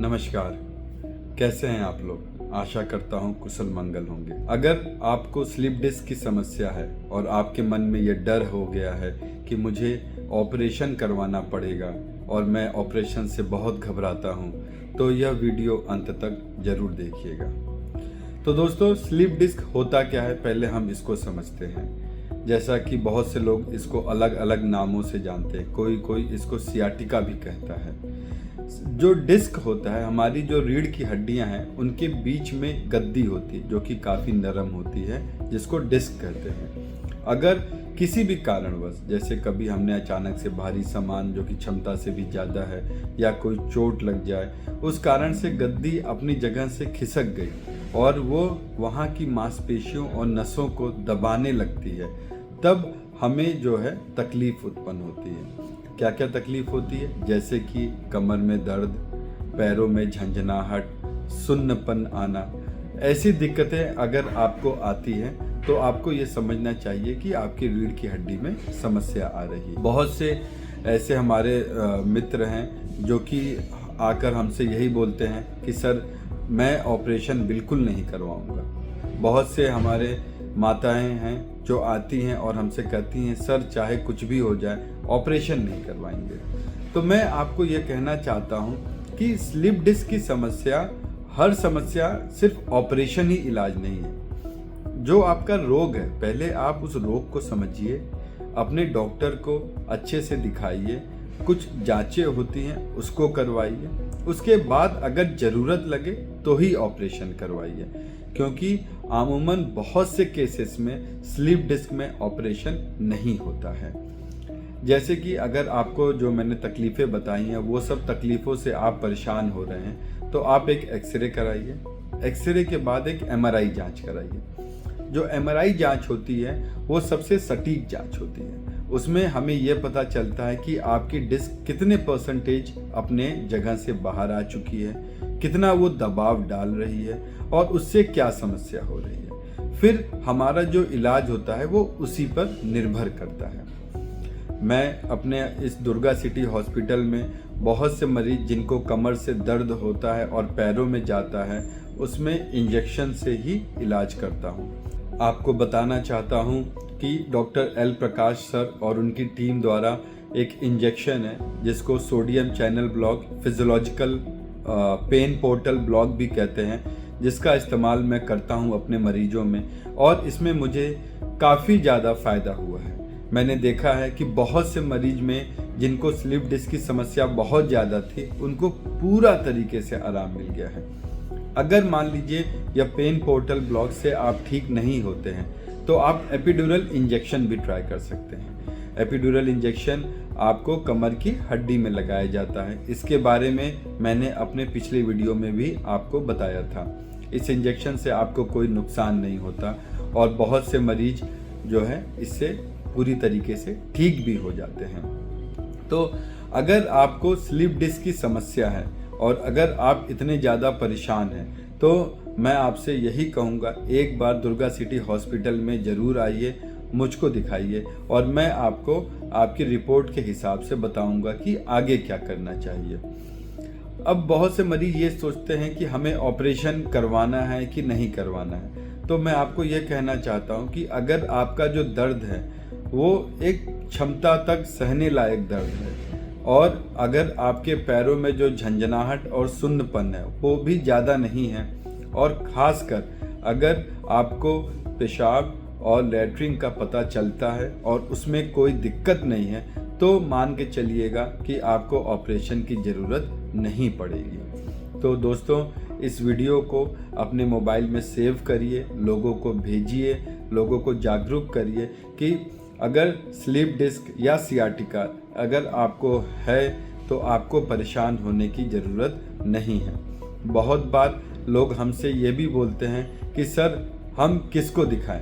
नमस्कार। कैसे हैं आप लोग? आशा करता हूं कुशल मंगल होंगे। अगर आपको स्लिप डिस्क की समस्या है और आपके मन में ये डर हो गया है कि मुझे ऑपरेशन करवाना पड़ेगा और मैं ऑपरेशन से बहुत घबराता हूं, तो यह वीडियो अंत तक जरूर देखिएगा। तो दोस्तों, स्लिप डिस्क होता क्या है, पहले हम इसको समझते हैं। जैसा कि बहुत से लोग इसको अलग अलग नामों से जानते हैं, कोई इसको सियाटिका भी कहता है। जो डिस्क होता है, हमारी जो रीढ़ की हड्डियां हैं उनके बीच में गद्दी होती है जो कि काफ़ी नरम होती है, जिसको डिस्क कहते हैं। अगर किसी भी कारणवश, जैसे कभी हमने अचानक से भारी सामान जो कि क्षमता से भी ज़्यादा है या कोई चोट लग जाए, उस कारण से गद्दी अपनी जगह से खिसक गई और वो वहाँ की मांसपेशियों और नसों को दबाने लगती है, तब हमें जो है तकलीफ उत्पन्न होती है। क्या क्या तकलीफ होती है? जैसे कि कमर में दर्द, पैरों में झंझनाहट, सुन्नपन आना। ऐसी दिक्कतें अगर आपको आती हैं तो आपको ये समझना चाहिए कि आपकी रीढ़ की हड्डी में समस्या आ रही है। बहुत से ऐसे हमारे मित्र हैं जो कि आकर हमसे यही बोलते हैं कि सर, मैं ऑपरेशन बिल्कुल नहीं करवाऊंगा। बहुत से हमारे माताएं हैं जो आती हैं और हमसे कहती हैं, सर चाहे कुछ भी हो जाए ऑपरेशन नहीं करवाएंगे। तो मैं आपको ये कहना चाहता हूँ कि स्लिप डिस्क की समस्या, हर समस्या सिर्फ ऑपरेशन ही इलाज नहीं है। जो आपका रोग है, पहले आप उस रोग को समझिए, अपने डॉक्टर को अच्छे से दिखाइए, कुछ जांचें होती हैं उसको करवाइए, उसके बाद अगर ज़रूरत लगे तो ही ऑपरेशन करवाइए, क्योंकि आमूमन बहुत से केसेस में स्लिप डिस्क में ऑपरेशन नहीं होता है। जैसे कि अगर आपको जो मैंने तकलीफ़ें बताई हैं वो सब तकलीफ़ों से आप परेशान हो रहे हैं, तो आप एक एक्सरे कराइए। एक्सरे के बाद एक एमआरआई जांच कराइए। जो एमआरआई जांच होती है वो सबसे सटीक जांच होती है। उसमें हमें यह पता चलता है कि आपकी डिस्क कितने परसेंटेज अपने जगह से बाहर आ चुकी है, कितना वो दबाव डाल रही है और उससे क्या समस्या हो रही है। फिर हमारा जो इलाज होता है वो उसी पर निर्भर करता है। मैं अपने इस दुर्गा सिटी हॉस्पिटल में बहुत से मरीज जिनको कमर से दर्द होता है और पैरों में जाता है, उसमें इंजेक्शन से ही इलाज करता हूँ। आपको बताना चाहता हूँ कि डॉक्टर एल प्रकाश सर और उनकी टीम द्वारा एक इंजेक्शन है जिसको sodium channel block physiological pain portal block भी कहते हैं, जिसका इस्तेमाल मैं करता हूँ अपने मरीजों में, और इसमें मुझे काफ़ी ज़्यादा फ़ायदा हुआ है। मैंने देखा है कि बहुत से मरीज में जिनको स्लिप डिस्क की समस्या बहुत ज़्यादा थी, उनको पूरा तरीके से आराम मिल गया है। अगर मान लीजिए यह पेन पोर्टल ब्लॉक से आप ठीक नहीं होते हैं तो आप एपिड्यूरल इंजेक्शन भी ट्राई कर सकते हैं। एपिड्यूरल इंजेक्शन आपको कमर की हड्डी में लगाया जाता है। इसके बारे में मैंने अपने पिछले वीडियो में भी आपको बताया था। इस इंजेक्शन से आपको कोई नुकसान नहीं होता और बहुत से मरीज जो है इससे पूरी तरीके से ठीक भी हो जाते हैं। तो अगर आपको स्लिप डिस्क की समस्या है और अगर आप इतने ज़्यादा परेशान हैं, तो मैं आपसे यही कहूँगा, एक बार दुर्गा सिटी हॉस्पिटल में ज़रूर आइए, मुझको दिखाइए और मैं आपको आपकी रिपोर्ट के हिसाब से बताऊँगा कि आगे क्या करना चाहिए। अब बहुत से मरीज ये सोचते हैं कि हमें ऑपरेशन करवाना है कि नहीं करवाना है। तो मैं आपको ये कहना चाहता हूँ कि अगर आपका जो दर्द है वो एक क्षमता तक सहने लायक दर्द है और अगर आपके पैरों में जो झंझनाहट और सुन्नपन है वो भी ज़्यादा नहीं है, और ख़ासकर अगर आपको पेशाब और लैट्रिन का पता चलता है और उसमें कोई दिक्कत नहीं है, तो मान के चलिएगा कि आपको ऑपरेशन की ज़रूरत नहीं पड़ेगी। तो दोस्तों, इस वीडियो को अपने मोबाइल में सेव करिए, लोगों को भेजिए, लोगों को जागरूक करिए कि अगर स्लिप डिस्क या सियाटिका अगर आपको है तो आपको परेशान होने की ज़रूरत नहीं है। बहुत बार लोग हमसे ये भी बोलते हैं कि सर, हम किसको दिखाएं,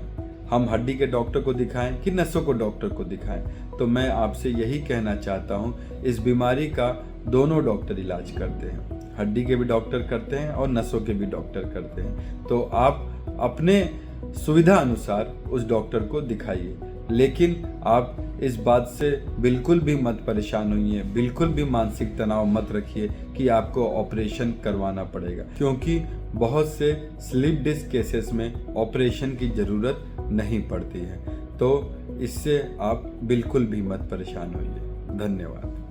हम हड्डी के डॉक्टर को दिखाएं कि नसों को डॉक्टर को दिखाएं। तो मैं आपसे यही कहना चाहता हूं, इस बीमारी का दोनों डॉक्टर इलाज करते हैं, हड्डी के भी डॉक्टर करते हैं और नसों के भी डॉक्टर करते हैं। तो आप अपने सुविधा अनुसार उस डॉक्टर को दिखाइए। लेकिन आप इस बात से बिल्कुल भी मत परेशान होइए, बिल्कुल भी मानसिक तनाव मत रखिए कि आपको ऑपरेशन करवाना पड़ेगा, क्योंकि बहुत से स्लिप डिस्क केसेस में ऑपरेशन की ज़रूरत नहीं पड़ती है। तो इससे आप बिल्कुल भी मत परेशान होइए। धन्यवाद।